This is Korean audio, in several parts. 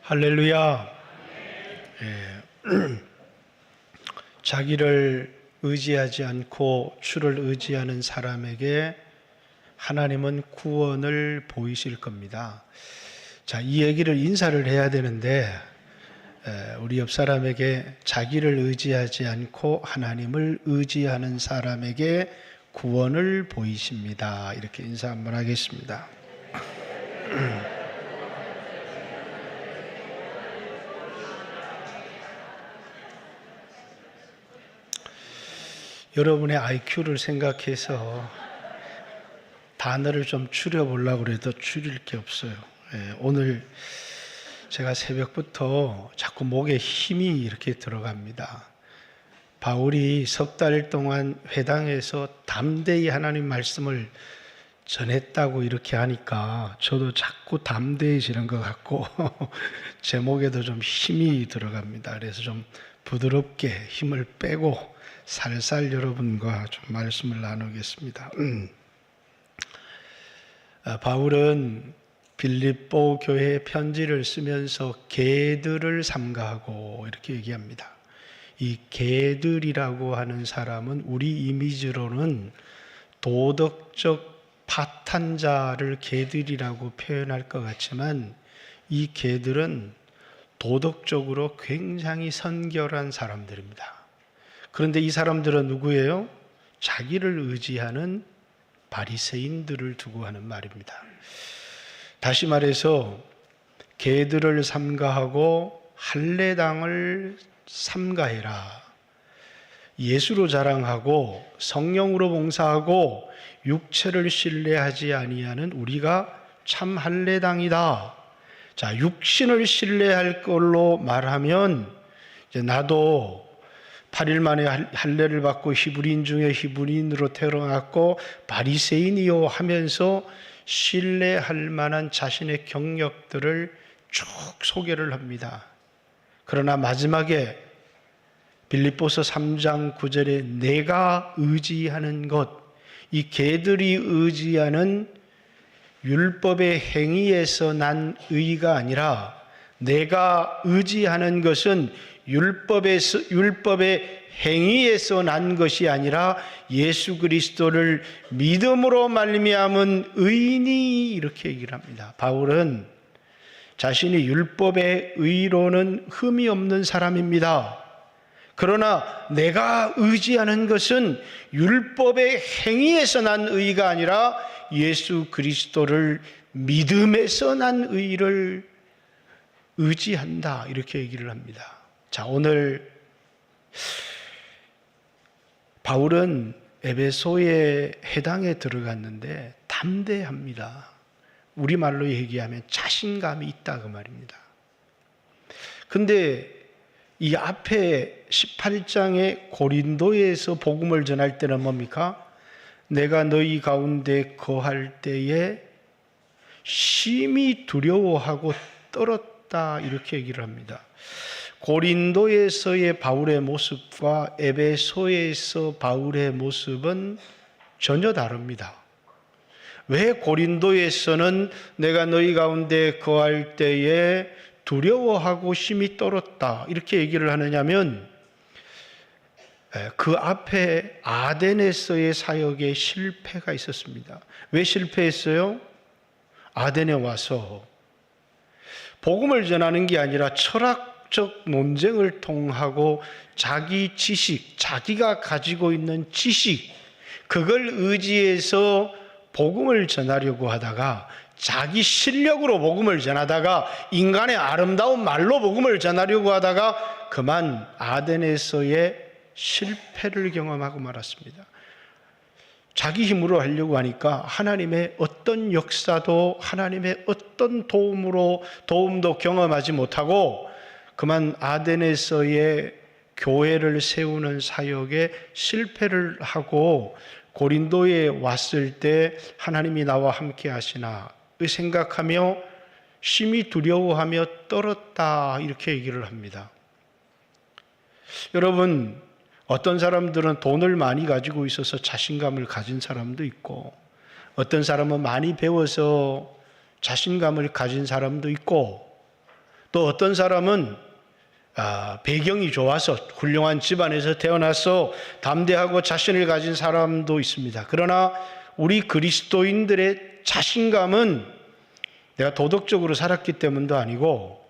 할렐루야. 자기를 의지하지 않고 주를 의지하는 사람에게 하나님은 구원을 보이실 겁니다. 자, 이 얘기를 인사를 해야 되는데 우리 옆 사람에게 자기를 의지하지 않고 하나님을 의지하는 사람에게 구원을 보이십니다. 이렇게 인사 한번 하겠습니다. 여러분의 IQ를 생각해서 단어를 좀 줄여보려고 해도 줄일 게 없어요. 오늘 제가 새벽부터 자꾸 목에 힘이 이렇게 들어갑니다. 바울이 석 달 동안 회당에서 담대히 하나님 말씀을 전했다고 이렇게 하니까 저도 자꾸 담대해지는 것 같고 제 목에도 좀 힘이 들어갑니다. 그래서 좀 부드럽게 힘을 빼고 살살 여러분과 좀 말씀을 나누겠습니다. 바울은 빌립보 교회에 편지를 쓰면서 개들을 삼가하고 이렇게 얘기합니다. 이 개들이라고 하는 사람은 우리 이미지로는 도덕적 파탄자를 개들이라고 표현할 것 같지만 이 개들은 도덕적으로 굉장히 선결한 사람들입니다. 그런데 이 사람들은 누구예요? 자기를 의지하는 바리새인들을 두고 하는 말입니다. 다시 말해서 개들을 삼가하고 할례당을 삼가해라. 예수로 자랑하고 성령으로 봉사하고 육체를 신뢰하지 아니하는 우리가 참 할례당이다. 자, 육신을 신뢰할 걸로 말하면 이제 나도 8일 만에 할례를 받고 히브리인 중에 히브리인으로 태어났고 바리새인이요 하면서 신뢰할 만한 자신의 경력들을 쭉 소개를 합니다. 그러나 마지막에 빌립보서 3장 9절에 내가 의지하는 것, 이 개들이 의지하는 율법의 행위에서 난 의가 아니라 내가 의지하는 것은 율법의 행위에서 난 것이 아니라 예수 그리스도를 믿음으로 말미암은 의인이 이렇게 얘기를 합니다. 바울은 자신이 율법의 의로는 흠이 없는 사람입니다. 그러나 내가 의지하는 것은 율법의 행위에서 난 의가 아니라 예수 그리스도를 믿음에서 난 의를 의지한다. 이렇게 얘기를 합니다. 자, 오늘 바울은 에베소의 회당에 들어갔는데 담대합니다. 우리말로 얘기하면 자신감이 있다 그 말입니다. 근데 이 앞에 18장의 고린도에서 복음을 전할 때는 뭡니까? 내가 너희 가운데 거할 때에 심히 두려워하고 떨었다 이렇게 얘기를 합니다. 고린도에서의 바울의 모습과 에베소에서 바울의 모습은 전혀 다릅니다. 왜 고린도에서는 내가 너희 가운데 거할 때에 두려워하고 심히 떨었다 이렇게 얘기를 하느냐면 그 앞에 아데네서의 사역에 실패가 있었습니다. 왜 실패했어요? 아데네 와서 복음을 전하는 게 아니라 철학적 논쟁을 통하고 자기 지식, 자기가 가지고 있는 지식 그걸 의지해서 복음을 전하려고 하다가 자기 실력으로 복음을 전하다가 인간의 아름다운 말로 복음을 전하려고 하다가 그만 아데네서의 실패를 경험하고 말았습니다. 자기 힘으로 하려고 하니까 하나님의 어떤 역사도 하나님의 어떤 도움도 경험하지 못하고 그만 아데네서의 교회를 세우는 사역에 실패를 하고 고린도에 왔을 때 하나님이 나와 함께 하시나 생각하며 심히 두려워하며 떨었다 이렇게 얘기를 합니다. 여러분, 어떤 사람들은 돈을 많이 가지고 있어서 자신감을 가진 사람도 있고 어떤 사람은 많이 배워서 자신감을 가진 사람도 있고 또 어떤 사람은 배경이 좋아서 훌륭한 집안에서 태어나서 담대하고 자신을 가진 사람도 있습니다. 그러나 우리 그리스도인들의 자신감은 내가 도덕적으로 살았기 때문도 아니고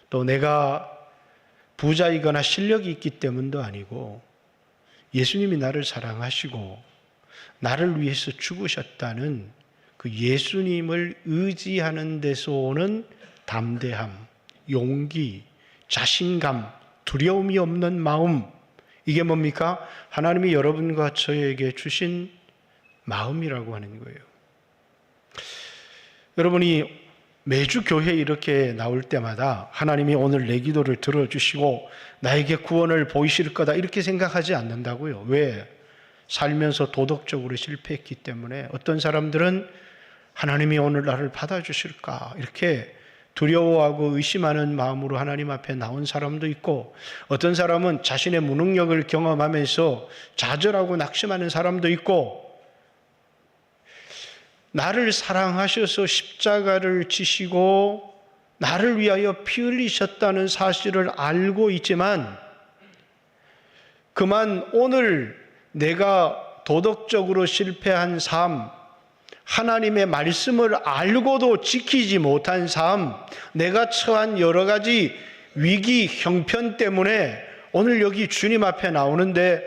또 내가 부자이거나 실력이 있기 때문도 아니고 예수님이 나를 사랑하시고 나를 위해서 죽으셨다는 그 예수님을 의지하는 데서 오는 담대함, 용기, 자신감, 두려움이 없는 마음, 이게 뭡니까? 하나님이 여러분과 저에게 주신 마음이라고 하는 거예요. 여러분이 매주 교회에 이렇게 나올 때마다 하나님이 오늘 내 기도를 들어주시고 나에게 구원을 보이실 거다 이렇게 생각하지 않는다고요. 왜? 살면서 도덕적으로 실패했기 때문에 어떤 사람들은 하나님이 오늘 나를 받아주실까 이렇게 두려워하고 의심하는 마음으로 하나님 앞에 나온 사람도 있고 어떤 사람은 자신의 무능력을 경험하면서 좌절하고 낙심하는 사람도 있고 나를 사랑하셔서 십자가를 지시고 나를 위하여 피 흘리셨다는 사실을 알고 있지만 그만 오늘 내가 도덕적으로 실패한 삶, 하나님의 말씀을 알고도 지키지 못한 삶, 내가 처한 여러 가지 위기, 형편 때문에 오늘 여기 주님 앞에 나오는데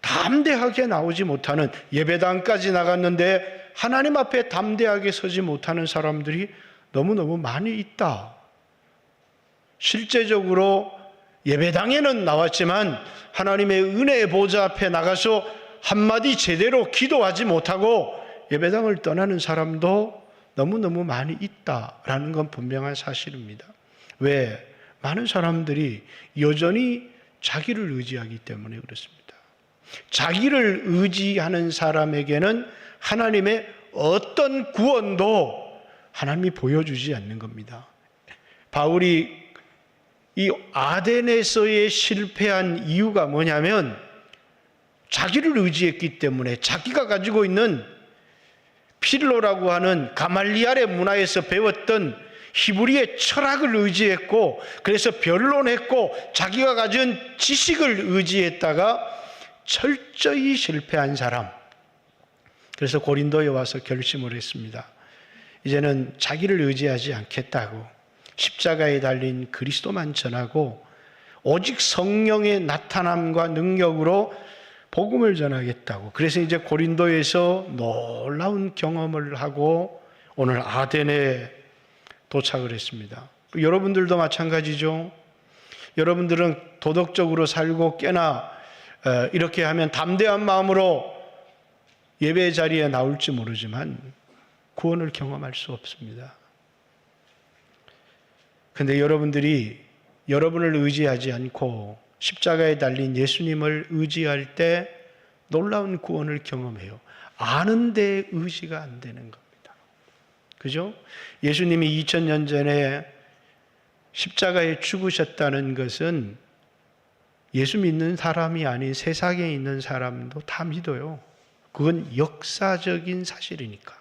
담대하게 나오지 못하는, 예배당까지 나갔는데 하나님 앞에 담대하게 서지 못하는 사람들이 너무너무 많이 있다. 실제적으로 예배당에는 나왔지만 하나님의 은혜의 보좌 앞에 나가서 한마디 제대로 기도하지 못하고 예배당을 떠나는 사람도 너무너무 많이 있다라는 건 분명한 사실입니다. 왜? 많은 사람들이 여전히 자기를 의지하기 때문에 그렇습니다. 자기를 의지하는 사람에게는 하나님의 어떤 구원도 하나님이 보여주지 않는 겁니다. 바울이 이 아덴에서의 실패한 이유가 뭐냐면 자기를 의지했기 때문에 자기가 가지고 있는 필로라고 하는 가말리알의 문화에서 배웠던 히브리의 철학을 의지했고 그래서 변론했고 자기가 가진 지식을 의지했다가 철저히 실패한 사람. 그래서 고린도에 와서 결심을 했습니다. 이제는 자기를 의지하지 않겠다고 십자가에 달린 그리스도만 전하고 오직 성령의 나타남과 능력으로 복음을 전하겠다고. 그래서 이제 고린도에서 놀라운 경험을 하고 오늘 아덴에 도착을 했습니다. 여러분들도 마찬가지죠. 여러분들은 도덕적으로 살고 꽤나 이렇게 하면 담대한 마음으로 예배 자리에 나올지 모르지만 구원을 경험할 수 없습니다. 그런데 여러분들이 여러분을 의지하지 않고 십자가에 달린 예수님을 의지할 때 놀라운 구원을 경험해요. 아는데 의지가 안 되는 겁니다. 그죠? 예수님이 2000년 전에 십자가에 죽으셨다는 것은 예수 믿는 사람이 아닌 세상에 있는 사람도 다 믿어요. 그건 역사적인 사실이니까.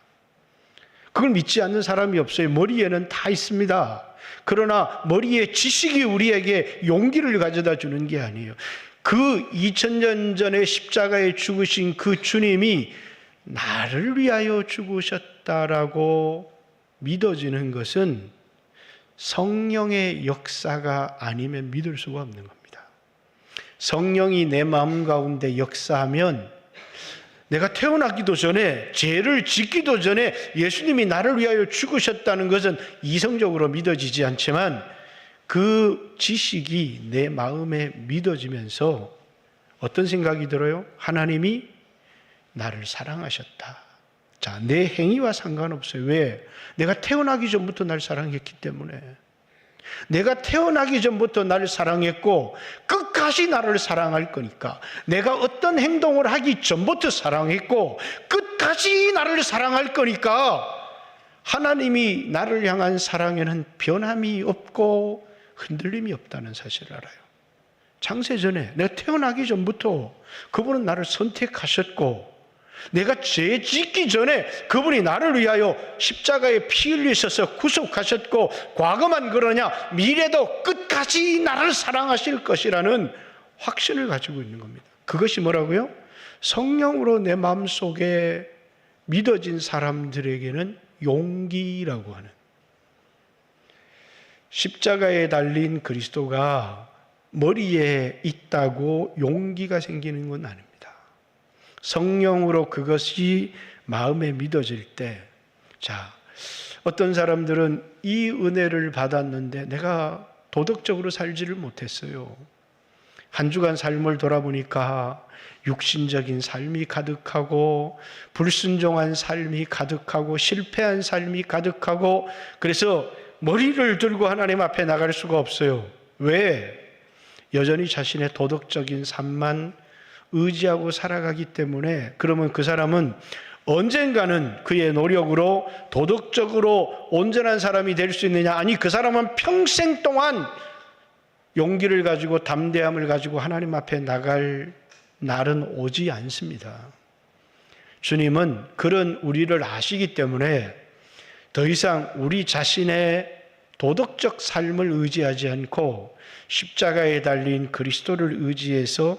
그걸 믿지 않는 사람이 없어요. 머리에는 다 있습니다. 그러나 머리에 지식이 우리에게 용기를 가져다 주는 게 아니에요. 그 2000년 전에 십자가에 죽으신 그 주님이 나를 위하여 죽으셨다라고 믿어지는 것은 성령의 역사가 아니면 믿을 수가 없는 겁니다. 성령이 내 마음 가운데 역사하면 내가 태어나기도 전에 죄를 짓기도 전에 예수님이 나를 위하여 죽으셨다는 것은 이성적으로 믿어지지 않지만 그 지식이 내 마음에 믿어지면서 어떤 생각이 들어요? 하나님이 나를 사랑하셨다. 자, 내 행위와 상관없어요. 왜? 내가 태어나기 전부터 날 사랑했기 때문에. 내가 태어나기 전부터 나를 사랑했고 끝까지 나를 사랑할 거니까 내가 어떤 행동을 하기 전부터 사랑했고 끝까지 나를 사랑할 거니까 하나님이 나를 향한 사랑에는 변함이 없고 흔들림이 없다는 사실을 알아요. 창세전에 내가 태어나기 전부터 그분은 나를 선택하셨고 내가 죄 짓기 전에 그분이 나를 위하여 십자가에 피 흘리셔서 구속하셨고 과거만 그러냐 미래도 끝까지 나를 사랑하실 것이라는 확신을 가지고 있는 겁니다. 그것이 뭐라고요? 성령으로 내 마음속에 믿어진 사람들에게는 용기라고 하는, 십자가에 달린 그리스도가 머리에 있다고 용기가 생기는 건 아닙니다. 성령으로 그것이 마음에 믿어질 때, 자, 어떤 사람들은 이 은혜를 받았는데 내가 도덕적으로 살지를 못했어요. 한 주간 삶을 돌아보니까 육신적인 삶이 가득하고 불순종한 삶이 가득하고 실패한 삶이 가득하고, 그래서 머리를 들고 하나님 앞에 나갈 수가 없어요. 왜? 여전히 자신의 도덕적인 삶만 의지하고 살아가기 때문에. 그러면 그 사람은 언젠가는 그의 노력으로 도덕적으로 온전한 사람이 될 수 있느냐? 아니, 그 사람은 평생 동안 용기를 가지고 담대함을 가지고 하나님 앞에 나갈 날은 오지 않습니다. 주님은 그런 우리를 아시기 때문에 더 이상 우리 자신의 도덕적 삶을 의지하지 않고 십자가에 달린 그리스도를 의지해서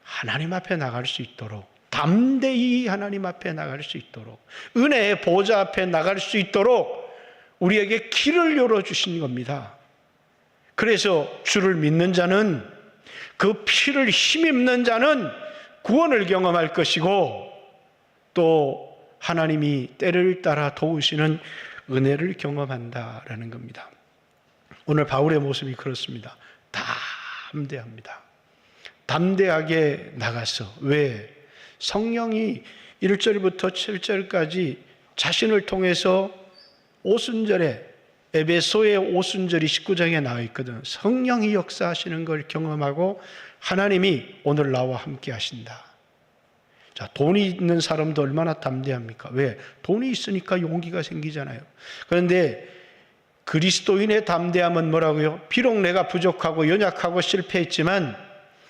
하나님 앞에 나갈 수 있도록, 담대히 하나님 앞에 나갈 수 있도록, 은혜의 보좌 앞에 나갈 수 있도록 우리에게 길을 열어주신 겁니다. 그래서 주를 믿는 자는, 그 피를 힘입는 자는 구원을 경험할 것이고, 또 하나님이 때를 따라 도우시는 은혜를 경험한다라는 겁니다. 오늘 바울의 모습이 그렇습니다. 담대합니다. 담대하게 나가서, 왜? 성령이 1절부터 7절까지 자신을 통해서 오순절에, 에베소의 오순절이 19장에 나와 있거든. 성령이 역사하시는 걸 경험하고 하나님이 오늘 나와 함께 하신다. 자, 돈이 있는 사람도 얼마나 담대합니까? 왜? 돈이 있으니까 용기가 생기잖아요. 그런데 그리스도인의 담대함은 뭐라고요? 비록 내가 부족하고 연약하고 실패했지만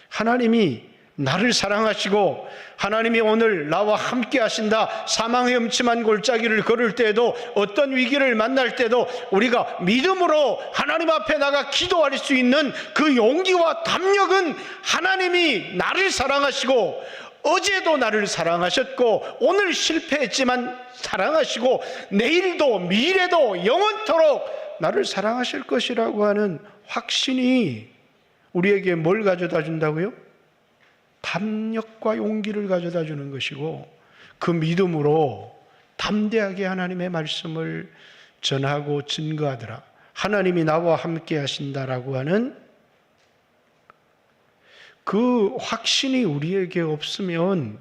하나님이 나를 사랑하시고 하나님이 오늘 나와 함께 하신다. 사망의 음침한 골짜기를 걸을 때에도, 어떤 위기를 만날 때도 우리가 믿음으로 하나님 앞에 나가 기도할 수 있는 그 용기와 담력은 하나님이 나를 사랑하시고, 어제도 나를 사랑하셨고 오늘 실패했지만 사랑하시고 내일도 미래도 영원토록 나를 사랑하실 것이라고 하는 확신이 우리에게 뭘 가져다 준다고요? 담력과 용기를 가져다 주는 것이고, 그 믿음으로 담대하게 하나님의 말씀을 전하고 증거하더라. 하나님이 나와 함께 하신다라고 하는 그 확신이 우리에게 없으면,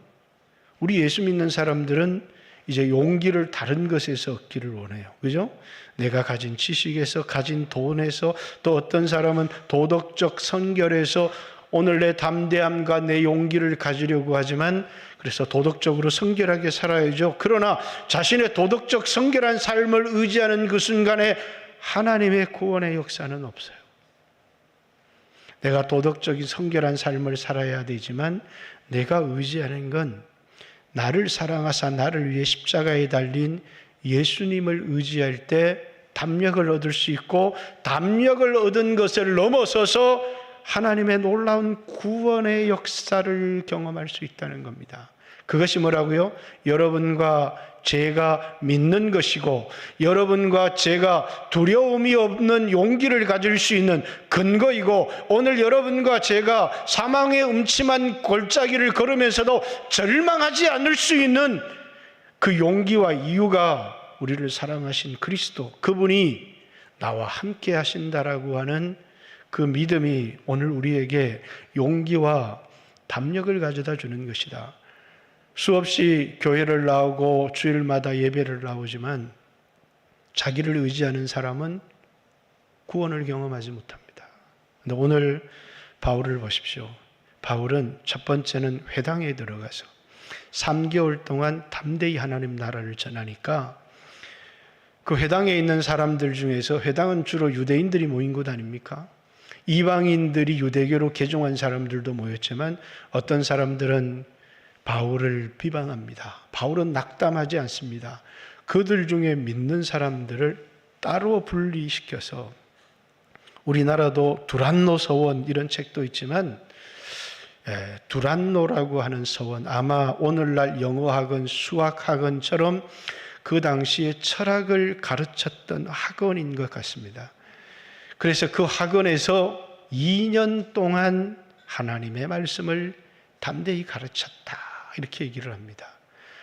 우리 예수 믿는 사람들은 이제 용기를 다른 것에서 얻기를 원해요. 그죠? 내가 가진 지식에서, 가진 돈에서, 또 어떤 사람은 도덕적 선결에서 오늘 내 담대함과 내 용기를 가지려고 하지만, 그래서 도덕적으로 성결하게 살아야죠. 그러나 자신의 도덕적 성결한 삶을 의지하는 그 순간에 하나님의 구원의 역사는 없어요. 내가 도덕적인 성결한 삶을 살아야 되지만 내가 의지하는 건 나를 사랑하사 나를 위해 십자가에 달린 예수님을 의지할 때 담력을 얻을 수 있고, 담력을 얻은 것을 넘어서서 하나님의 놀라운 구원의 역사를 경험할 수 있다는 겁니다. 그것이 뭐라고요? 여러분과 제가 믿는 것이고, 여러분과 제가 두려움이 없는 용기를 가질 수 있는 근거이고, 오늘 여러분과 제가 사망의 음침한 골짜기를 걸으면서도 절망하지 않을 수 있는 그 용기와 이유가 우리를 사랑하신 그리스도, 그분이 나와 함께 하신다라고 하는 그 믿음이 오늘 우리에게 용기와 담력을 가져다 주는 것이다. 수없이 교회를 나오고 주일마다 예배를 나오지만 자기를 의지하는 사람은 구원을 경험하지 못합니다. 그런데 오늘 바울을 보십시오. 바울은 첫 번째는 회당에 들어가서 3개월 동안 담대히 하나님 나라를 전하니까, 그 회당에 있는 사람들 중에서, 회당은 주로 유대인들이 모인 곳 아닙니까? 이방인들이 유대교로 개종한 사람들도 모였지만 어떤 사람들은 바울을 비방합니다. 바울은 낙담하지 않습니다. 그들 중에 믿는 사람들을 따로 분리시켜서, 우리나라도 두란노 서원 이런 책도 있지만 두란노라고 하는 서원, 아마 오늘날 영어학원, 수학학원처럼 그 당시에 철학을 가르쳤던 학원인 것 같습니다. 그래서 그 학원에서 2년 동안 하나님의 말씀을 담대히 가르쳤다, 이렇게 얘기를 합니다.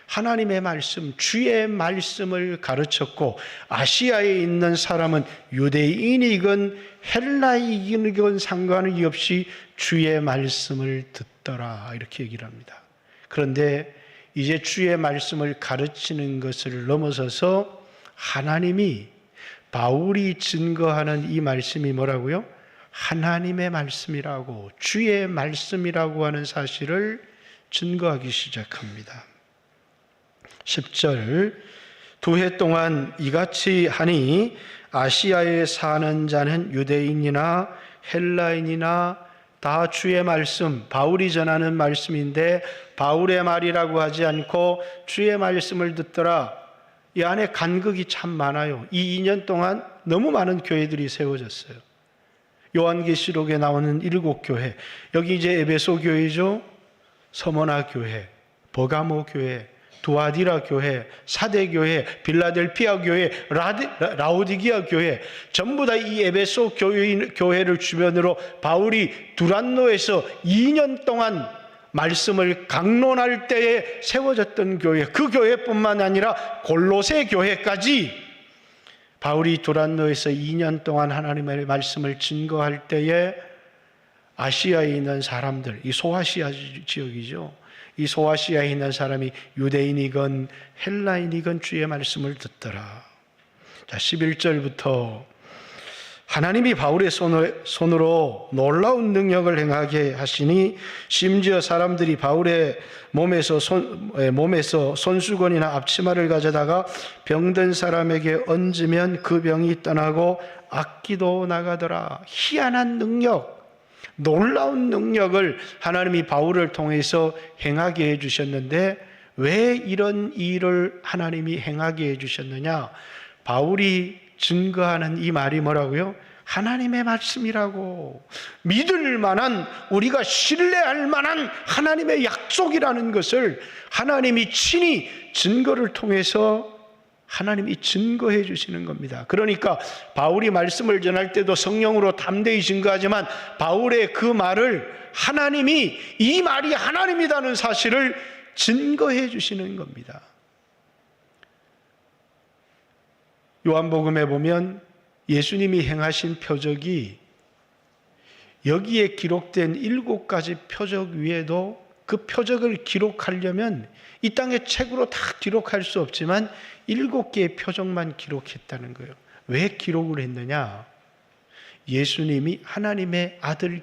하나님의 말씀, 주의 말씀을 가르쳤고, 아시아에 있는 사람은 유대인이건 헬라인이건 상관이 없이 주의 말씀을 듣더라, 이렇게 얘기를 합니다. 그런데 이제 주의 말씀을 가르치는 것을 넘어서서 하나님이, 바울이 증거하는 이 말씀이 뭐라고요? 하나님의 말씀이라고, 주의 말씀이라고 하는 사실을 증거하기 시작합니다. 10절, 2해 동안 이같이 하니 아시아에 사는 자는 유대인이나 헬라인이나 다 주의 말씀, 바울이 전하는 말씀인데 바울의 말이라고 하지 않고 주의 말씀을 듣더라. 이 안에 간극이 참 많아요. 이 2년 동안 너무 많은 교회들이 세워졌어요. 요한계시록에 나오는 7교회, 여기 이제 에베소 교회죠, 서머나 교회, 버가모 교회, 두아디라 교회, 사대 교회, 빌라델피아 교회, 라오디기아 교회, 전부 다 이 에베소 교회를 주변으로 바울이 두란노에서 2년 동안 말씀을 강론할 때에 세워졌던 교회, 그 교회뿐만 아니라 골로새 교회까지 바울이 두란노에서 2년 동안 하나님의 말씀을 증거할 때에 아시아에 있는 사람들, 이 소아시아 지역이죠, 이 소아시아에 있는 사람이 유대인이건 헬라인이건 주의 말씀을 듣더라. 자, 11절부터 하나님이 바울의 손으로 놀라운 능력을 행하게 하시니 심지어 사람들이 바울의 몸에서 손수건이나 앞치마를 가져다가 병든 사람에게 얹으면 그 병이 떠나고 악기도 나가더라. 희한한 능력, 놀라운 능력을 하나님이 바울을 통해서 행하게 해주셨는데, 왜 이런 일을 하나님이 행하게 해주셨느냐? 바울이 증거하는 이 말이 뭐라고요? 하나님의 말씀이라고, 믿을 만한, 우리가 신뢰할 만한 하나님의 약속이라는 것을 하나님이 친히 증거를 통해서 하나님이 증거해 주시는 겁니다. 그러니까 바울이 말씀을 전할 때도 성령으로 담대히 증거하지만 바울의 그 말을 하나님이, 이 말이 하나님이라는 사실을 증거해 주시는 겁니다. 요한복음에 보면 예수님이 행하신 표적이 여기에 기록된 7가지 표적 위에도 그 표적을 기록하려면 이 땅의 책으로 다 기록할 수 없지만 7개의 표적만 기록했다는 거예요. 왜 기록을 했느냐? 예수님이 하나님의 아들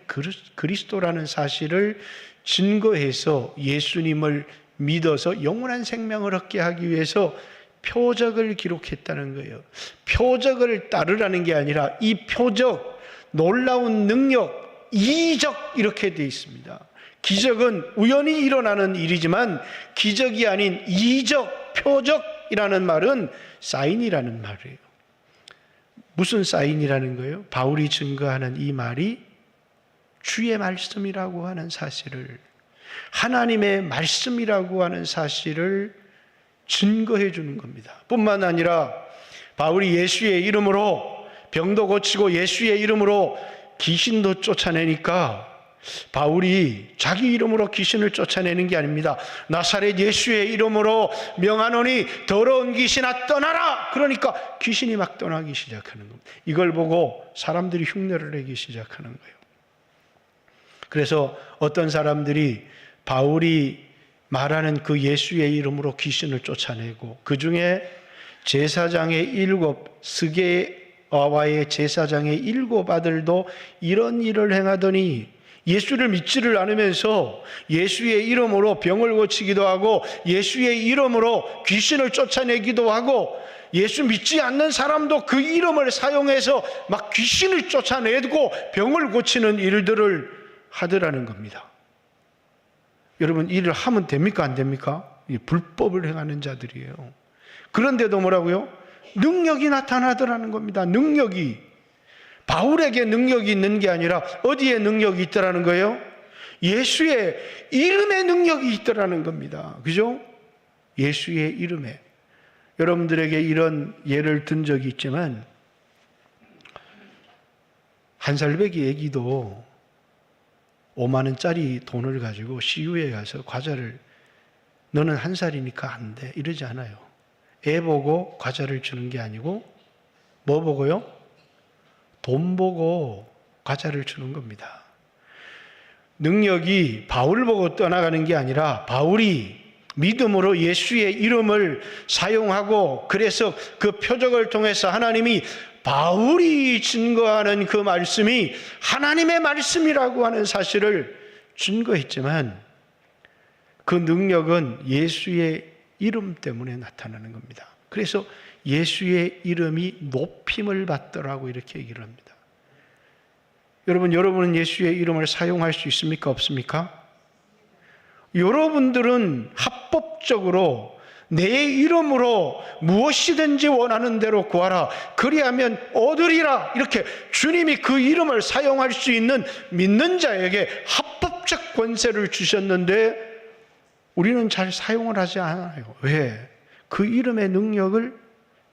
그리스도라는 사실을 증거해서 예수님을 믿어서 영원한 생명을 얻게 하기 위해서 표적을 기록했다는 거예요. 표적을 따르라는 게 아니라 이 표적, 놀라운 능력, 이적, 이렇게 되어 있습니다. 기적은 우연히 일어나는 일이지만 기적이 아닌 이적, 표적이라는 말은 사인이라는 말이에요. 무슨 사인이라는 거예요? 바울이 증거하는 이 말이 주의 말씀이라고 하는 사실을, 하나님의 말씀이라고 하는 사실을 증거해 주는 겁니다. 뿐만 아니라 바울이 예수의 이름으로 병도 고치고 예수의 이름으로 귀신도 쫓아내니까 바울이 자기 이름으로 귀신을 쫓아내는 게 아닙니다. 나사렛 예수의 이름으로 명하노니 더러운 귀신아 떠나라! 그러니까 귀신이 막 떠나기 시작하는 겁니다. 이걸 보고 사람들이 흉내를 내기 시작하는 거예요. 그래서 어떤 사람들이 바울이 말하는 그 예수의 이름으로 귀신을 쫓아내고, 그 중에 제사장의 7, 스게와의 제사장의 7 아들도 이런 일을 행하더니 예수를 믿지를 않으면서 예수의 이름으로 병을 고치기도 하고 예수의 이름으로 귀신을 쫓아내기도 하고, 예수 믿지 않는 사람도 그 이름을 사용해서 막 귀신을 쫓아내고 병을 고치는 일들을 하더라는 겁니다. 여러분 일을 하면 됩니까? 안 됩니까? 불법을 행하는 자들이에요. 그런데도 뭐라고요? 능력이 나타나더라는 겁니다. 능력이. 바울에게 능력이 있는 게 아니라 어디에 능력이 있더라는 거예요? 예수의 이름에 능력이 있더라는 겁니다. 그죠? 예수의 이름에. 여러분들에게 이런 예를 든 적이 있지만 한 살배기 애기도 5만 원짜리 돈을 가지고 CU에 가서 과자를 너는 한 살이니까 안 돼 이러지 않아요. 애 보고 과자를 주는 게 아니고 뭐 보고요? 돈 보고 과자를 주는 겁니다. 능력이 바울 보고 떠나가는 게 아니라 바울이 믿음으로 예수의 이름을 사용하고 그래서 그 표적을 통해서 하나님이 바울이 증거하는 그 말씀이 하나님의 말씀이라고 하는 사실을 증거했지만 그 능력은 예수의 이름 때문에 나타나는 겁니다. 그래서 예수의 이름이 높임을 받더라고 이렇게 얘기를 합니다. 여러분은 예수의 이름을 사용할 수 있습니까? 없습니까? 여러분들은 합법적으로 내 이름으로 무엇이든지 원하는 대로 구하라. 그리하면 얻으리라. 이렇게 주님이 그 이름을 사용할 수 있는 믿는 자에게 합법적 권세를 주셨는데 우리는 잘 사용을 하지 않아요. 왜? 그 이름의 능력을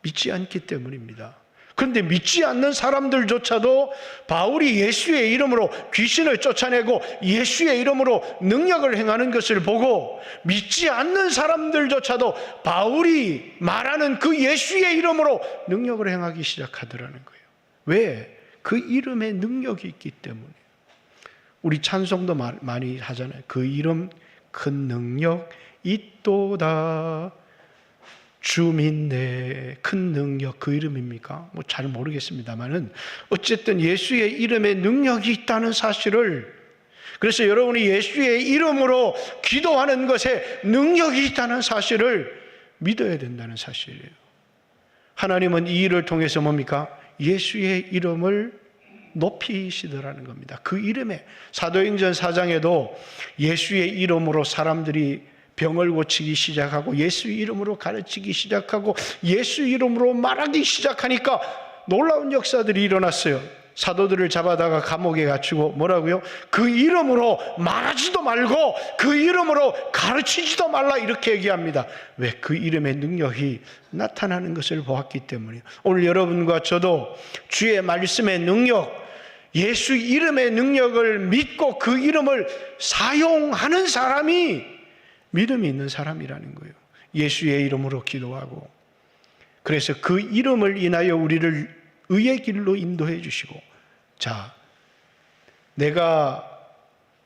믿지 않기 때문입니다. 그런데 믿지 않는 사람들조차도 바울이 예수의 이름으로 귀신을 쫓아내고 예수의 이름으로 능력을 행하는 것을 보고 믿지 않는 사람들조차도 바울이 말하는 그 예수의 이름으로 능력을 행하기 시작하더라는 거예요. 왜? 그 이름에 능력이 있기 때문에. 우리 찬송도 많이 하잖아요. 그 이름 큰 능력 있도다. 주 믿네. 큰 능력 그 이름입니까? 뭐 잘 모르겠습니다만은 어쨌든 예수의 이름에 능력이 있다는 사실을, 그래서 여러분이 예수의 이름으로 기도하는 것에 능력이 있다는 사실을 믿어야 된다는 사실이에요. 하나님은 이 일을 통해서 뭡니까? 예수의 이름을 높이시더라는 겁니다. 그 이름에 사도행전 4장에도 예수의 이름으로 사람들이 병을 고치기 시작하고 예수 이름으로 가르치기 시작하고 예수 이름으로 말하기 시작하니까 놀라운 역사들이 일어났어요. 사도들을 잡아다가 감옥에 갇히고 뭐라고요? 그 이름으로 말하지도 말고 그 이름으로 가르치지도 말라 이렇게 얘기합니다. 왜? 그 이름의 능력이 나타나는 것을 보았기 때문이에요. 오늘 여러분과 저도 주의 말씀의 능력, 예수 이름의 능력을 믿고 그 이름을 사용하는 사람이 믿음이 있는 사람이라는 거예요. 예수의 이름으로 기도하고, 그래서 그 이름을 인하여 우리를 의의 길로 인도해 주시고, 자, 내가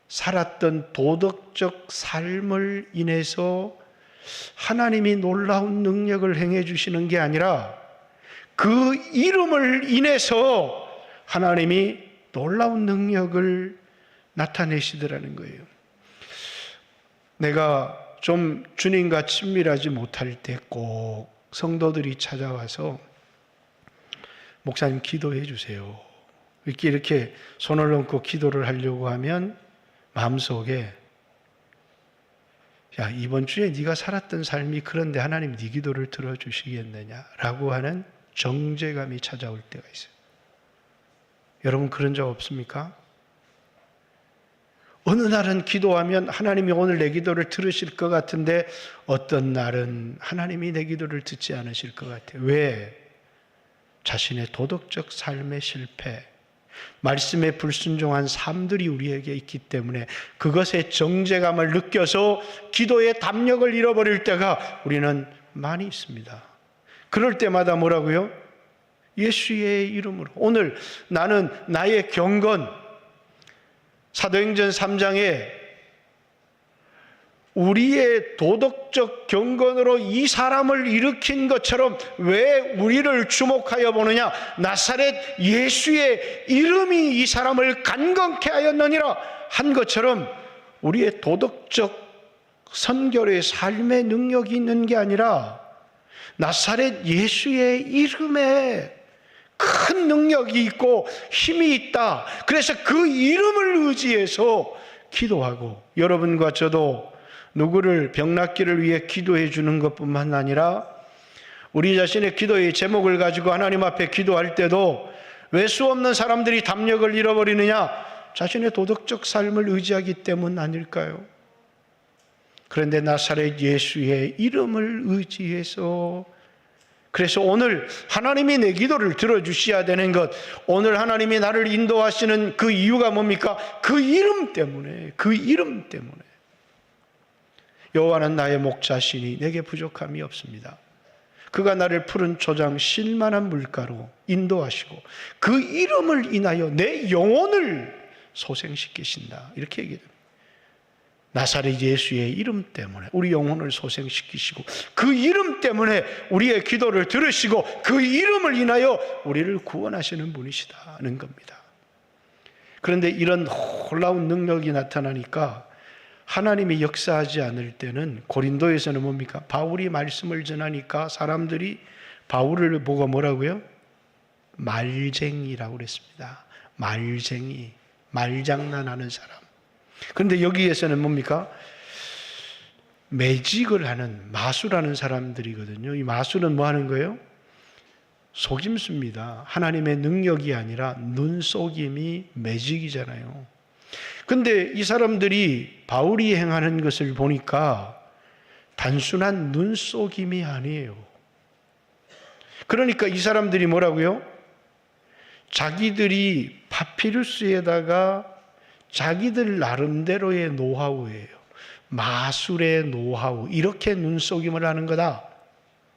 살았던 도덕적 삶을 인해서 하나님이 놀라운 능력을 행해 주시는 게 아니라 그 이름을 인해서 하나님이 놀라운 능력을 나타내시더라는 거예요. 내가 좀 주님과 친밀하지 못할 때 꼭 성도들이 찾아와서 목사님 기도해 주세요. 이렇게 손을 얹고 기도를 하려고 하면 마음속에 야, 이번 주에 네가 살았던 삶이 그런데 하나님 네 기도를 들어주시겠느냐라고 하는 정죄감이 찾아올 때가 있어요. 여러분 그런 적 없습니까? 어느 날은 기도하면 하나님이 오늘 내 기도를 들으실 것 같은데 어떤 날은 하나님이 내 기도를 듣지 않으실 것 같아요. 왜? 자신의 도덕적 삶의 실패, 말씀에 불순종한 삶들이 우리에게 있기 때문에 그것의 정죄감을 느껴서 기도의 담력을 잃어버릴 때가 우리는 많이 있습니다. 그럴 때마다 뭐라고요? 예수의 이름으로. 오늘 나는 나의 경건, 사도행전 3장에 우리의 도덕적 경건으로 이 사람을 일으킨 것처럼 왜 우리를 주목하여 보느냐? 나사렛 예수의 이름이 이 사람을 간건케 하였느니라 한 것처럼 우리의 도덕적 선결의 삶의 능력이 있는 게 아니라 나사렛 예수의 이름에 큰 능력이 있고 힘이 있다. 그래서 그 이름을 의지해서 기도하고, 여러분과 저도 누구를 병 낫기를 위해 기도해 주는 것뿐만 아니라 우리 자신의 기도의 제목을 가지고 하나님 앞에 기도할 때도 왜 수 없는 사람들이 담력을 잃어버리느냐? 자신의 도덕적 삶을 의지하기 때문 아닐까요? 그런데 나사렛 예수의 이름을 의지해서, 그래서 오늘 하나님이 내 기도를 들어주셔야 되는 것, 오늘 하나님이 나를 인도하시는 그 이유가 뭡니까? 그 이름 때문에, 그 이름 때문에. 여호와는 나의 목자시니 내게 부족함이 없습니다. 그가 나를 푸른 초장 쉴만한 물가로 인도하시고 그 이름을 인하여 내 영혼을 소생시키신다. 이렇게 얘기합니다. 나사렛 예수의 이름 때문에 우리 영혼을 소생시키시고 그 이름 때문에 우리의 기도를 들으시고 그 이름을 인하여 우리를 구원하시는 분이시다는 겁니다. 그런데 이런 놀라운 능력이 나타나니까 하나님이 역사하지 않을 때는 고린도에서는 뭡니까? 바울이 말씀을 전하니까 사람들이 바울을 보고 뭐라고요? 말쟁이라고 그랬습니다. 말쟁이, 말장난하는 사람. 그런데 여기에서는 뭡니까? 매직을 하는, 마술하는 사람들이거든요. 이 마술은 뭐 하는 거예요? 속임수입니다. 하나님의 능력이 아니라 눈속임이 매직이잖아요. 근데 이 사람들이 바울이 행하는 것을 보니까 단순한 눈속임이 아니에요. 그러니까 이 사람들이 뭐라고요? 자기들이 파피루스에다가 자기들 나름대로의 노하우예요. 마술의 노하우, 이렇게 눈속임을 하는 거다.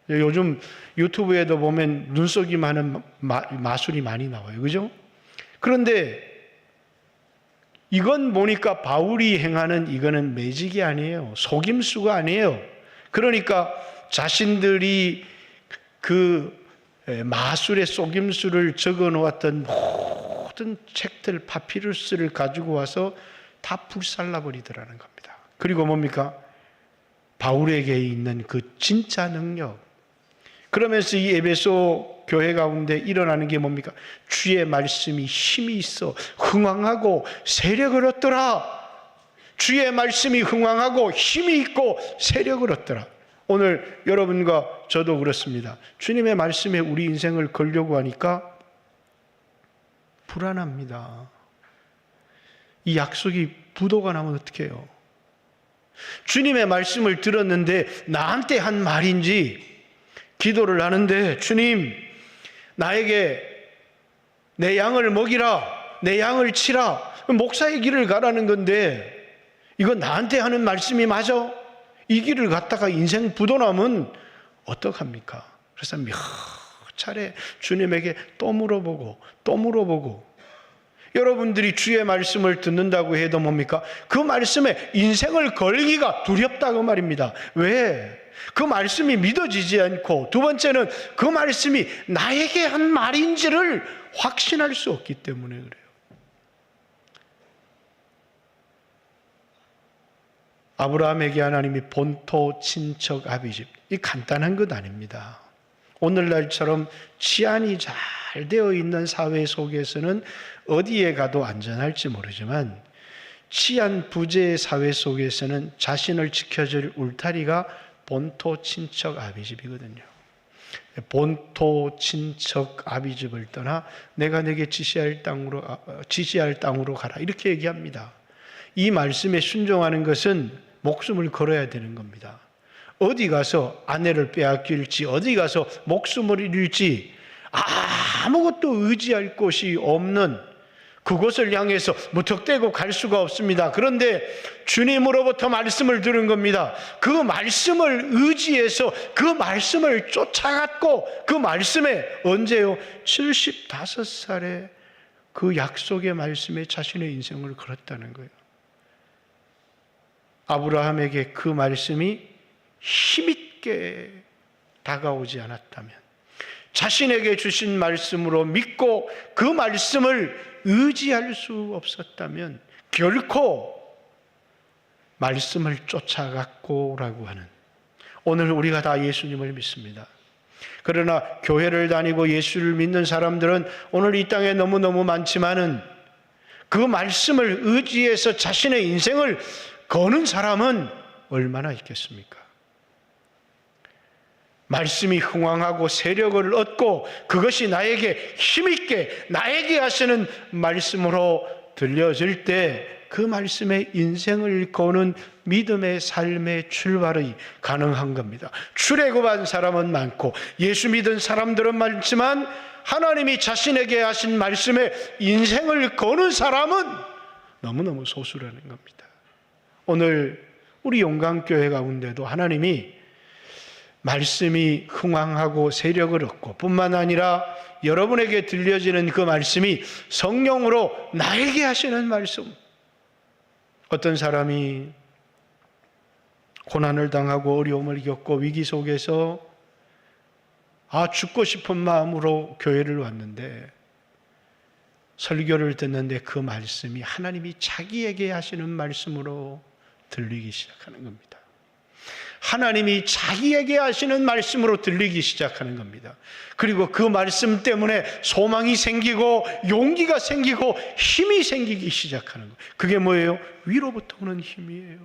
요즘 유튜브에도 보면 눈속임 하는 마술이 많이 나와요. 그죠? 그런데 이건 보니까 바울이 행하는 이거는 매직이 아니에요. 속임수가 아니에요. 그러니까 자신들이 그 마술의 속임수를 적어 놓았던 모든 책들, 파피루스를 가지고 와서 다 불살라 버리더라는 겁니다. 그리고 뭡니까? 바울에게 있는 그 진짜 능력. 그러면서 이 에베소 교회 가운데 일어나는 게 뭡니까? 주의 말씀이 힘이 있어 흥왕하고 세력을 얻더라. 주의 말씀이 흥왕하고 힘이 있고 세력을 얻더라. 오늘 여러분과 저도 그렇습니다. 주님의 말씀에 우리 인생을 걸려고 하니까 불안합니다. 이 약속이 부도가 나면 어떡해요? 주님의 말씀을 들었는데 나한테 한 말인지, 기도를 하는데 주님 나에게 내 양을 먹이라, 내 양을 치라, 목사의 길을 가라는 건데 이거 나한테 하는 말씀이 맞아? 이 길을 갔다가 인생 부도나면 어떡합니까? 그래서 몇 차례 주님에게 또 물어보고 또 물어보고, 여러분들이 주의 말씀을 듣는다고 해도 뭡니까? 그 말씀에 인생을 걸기가 두렵다고 말입니다. 왜? 그 말씀이 믿어지지 않고, 두 번째는 그 말씀이 나에게 한 말인지를 확신할 수 없기 때문에 그래요. 아브라함에게 하나님이 본토, 친척, 아비집, 이 간단한 것 아닙니다. 오늘날처럼 치안이 잘 되어 있는 사회 속에서는 어디에 가도 안전할지 모르지만 치안 부재의 사회 속에서는 자신을 지켜줄 울타리가 본토, 친척, 아비집이거든요. 본토, 친척, 아비집을 떠나 내가 내게 지시할 땅으로 가라, 이렇게 얘기합니다. 이 말씀에 순종하는 것은 목숨을 걸어야 되는 겁니다. 어디 가서 아내를 빼앗길지, 어디 가서 목숨을 잃을지 아무것도 의지할 곳이 없는 그곳을 향해서 무턱대고 갈 수가 없습니다. 그런데 주님으로부터 말씀을 들은 겁니다. 그 말씀을 의지해서 그 말씀을 쫓아갔고, 그 말씀에 언제요? 75살에 그 약속의 말씀에 자신의 인생을 걸었다는 거예요. 아브라함에게 그 말씀이 힘있게 다가오지 않았다면, 자신에게 주신 말씀으로 믿고 그 말씀을 의지할 수 없었다면 결코 말씀을 쫓아갔고라고 하는, 오늘 우리가 다 예수님을 믿습니다. 그러나 교회를 다니고 예수를 믿는 사람들은 오늘 이 땅에 너무너무 많지만은 그 말씀을 의지해서 자신의 인생을 거는 사람은 얼마나 있겠습니까? 말씀이 흥왕하고 세력을 얻고 그것이 나에게 힘있게 나에게 하시는 말씀으로 들려질 때 그 말씀에 인생을 거는 믿음의 삶의 출발이 가능한 겁니다. 출애굽한 사람은 많고 예수 믿은 사람들은 많지만 하나님이 자신에게 하신 말씀에 인생을 거는 사람은 너무너무 소수라는 겁니다. 오늘 우리 용강교회 가운데도 하나님이 말씀이 흥왕하고 세력을 얻고 뿐만 아니라 여러분에게 들려지는 그 말씀이 성령으로 나에게 하시는 말씀. 어떤 사람이 고난을 당하고 어려움을 겪고 위기 속에서 죽고 싶은 마음으로 교회를 왔는데 설교를 듣는데 그 말씀이 하나님이 자기에게 하시는 말씀으로 들리기 시작하는 겁니다. 하나님이 자기에게 하시는 말씀으로 들리기 시작하는 겁니다. 그리고 그 말씀 때문에 소망이 생기고 용기가 생기고 힘이 생기기 시작하는 거예요. 그게 뭐예요? 위로부터 오는 힘이에요.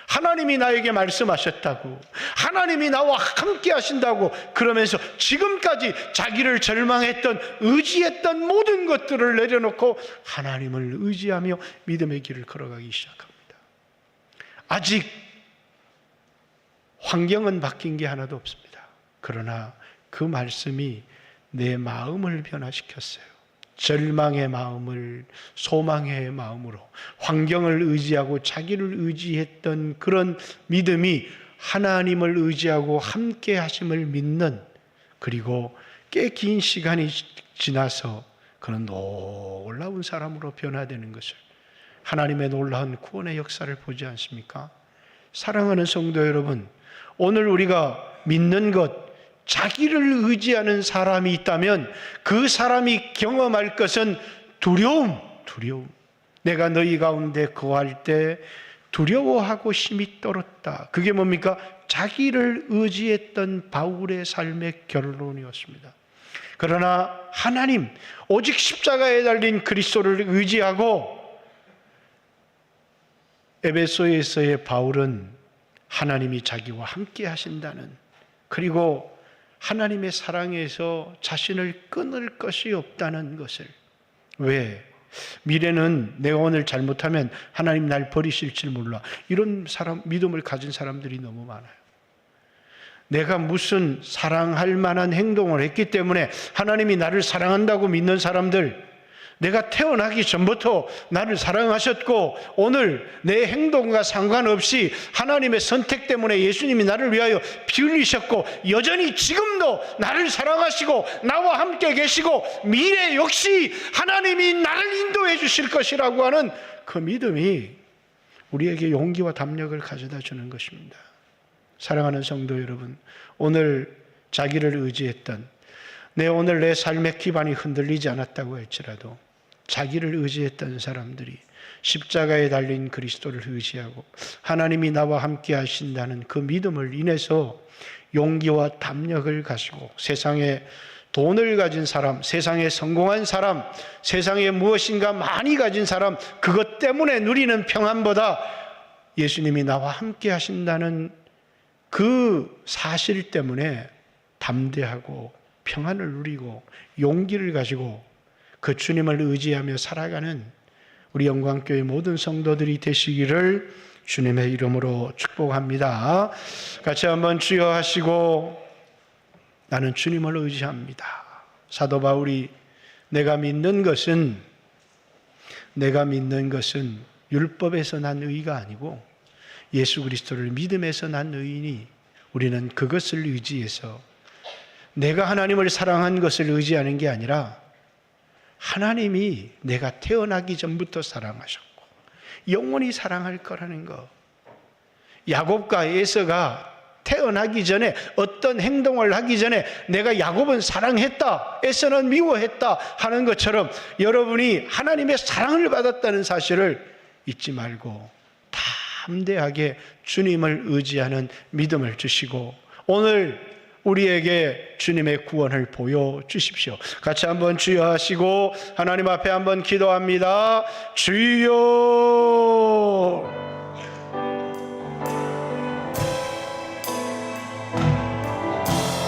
하나님이 나에게 말씀하셨다고, 하나님이 나와 함께 하신다고 그러면서 지금까지 자기를 절망했던, 의지했던 모든 것들을 내려놓고 하나님을 의지하며 믿음의 길을 걸어가기 시작합니다. 아직 환경은 바뀐 게 하나도 없습니다. 그러나 그 말씀이 내 마음을 변화시켰어요. 절망의 마음을 소망의 마음으로, 환경을 의지하고 자기를 의지했던 그런 믿음이 하나님을 의지하고 함께 하심을 믿는, 그리고 꽤 긴 시간이 지나서 그런 놀라운 사람으로 변화되는 것을, 하나님의 놀라운 구원의 역사를 보지 않습니까? 사랑하는 성도 여러분, 오늘 우리가 믿는 것, 자기를 의지하는 사람이 있다면 그 사람이 경험할 것은 두려움. 내가 너희 가운데 거할 때 두려워하고 심히 떨었다. 그게 뭡니까? 자기를 의지했던 바울의 삶의 결론이었습니다. 그러나 하나님, 오직 십자가에 달린 그리스도를 의지하고 에베소에서의 바울은 하나님이 자기와 함께 하신다는, 그리고 하나님의 사랑에서 자신을 끊을 것이 없다는 것을, 왜? 미래는 내가 오늘 잘못하면 하나님 날 버리실지 몰라, 이런 사람, 믿음을 가진 사람들이 너무 많아요. 내가 무슨 사랑할 만한 행동을 했기 때문에 하나님이 나를 사랑한다고 믿는 사람들, 내가 태어나기 전부터 나를 사랑하셨고 오늘 내 행동과 상관없이 하나님의 선택 때문에 예수님이 나를 위하여 피 흘리셨고 여전히 지금도 나를 사랑하시고 나와 함께 계시고 미래 역시 하나님이 나를 인도해 주실 것이라고 하는 그 믿음이 우리에게 용기와 담력을 가져다 주는 것입니다. 사랑하는 성도 여러분, 오늘 자기를 의지했던, 오늘 내 삶의 기반이 흔들리지 않았다고 할지라도 자기를 의지했던 사람들이 십자가에 달린 그리스도를 의지하고 하나님이 나와 함께 하신다는 그 믿음을 인해서 용기와 담력을 가지고 세상에 돈을 가진 사람, 세상에 성공한 사람, 세상에 무엇인가 많이 가진 사람, 그것 때문에 누리는 평안보다 예수님이 나와 함께 하신다는 그 사실 때문에 담대하고 평안을 누리고 용기를 가지고 그 주님을 의지하며 살아가는 우리 영광교회 모든 성도들이 되시기를 주님의 이름으로 축복합니다. 같이 한번 주여 하시고, 나는 주님을 의지합니다. 사도 바울이 내가 믿는 것은 율법에서 난 의가 아니고 예수 그리스도를 믿음에서 난 의이니 우리는 그것을 의지해서, 내가 하나님을 사랑한 것을 의지하는 게 아니라 하나님이 내가 태어나기 전부터 사랑하셨고 영원히 사랑할 거라는 것. 야곱과 에서가 태어나기 전에 어떤 행동을 하기 전에 내가 야곱은 사랑했다, 에서는 미워했다 하는 것처럼 여러분이 하나님의 사랑을 받았다는 사실을 잊지 말고 담대하게 주님을 의지하는 믿음을 주시고 오늘 우리에게 주님의 구원을 보여주십시오. 같이 한번 주여 하시고 하나님 앞에 한번 기도합니다. 주여,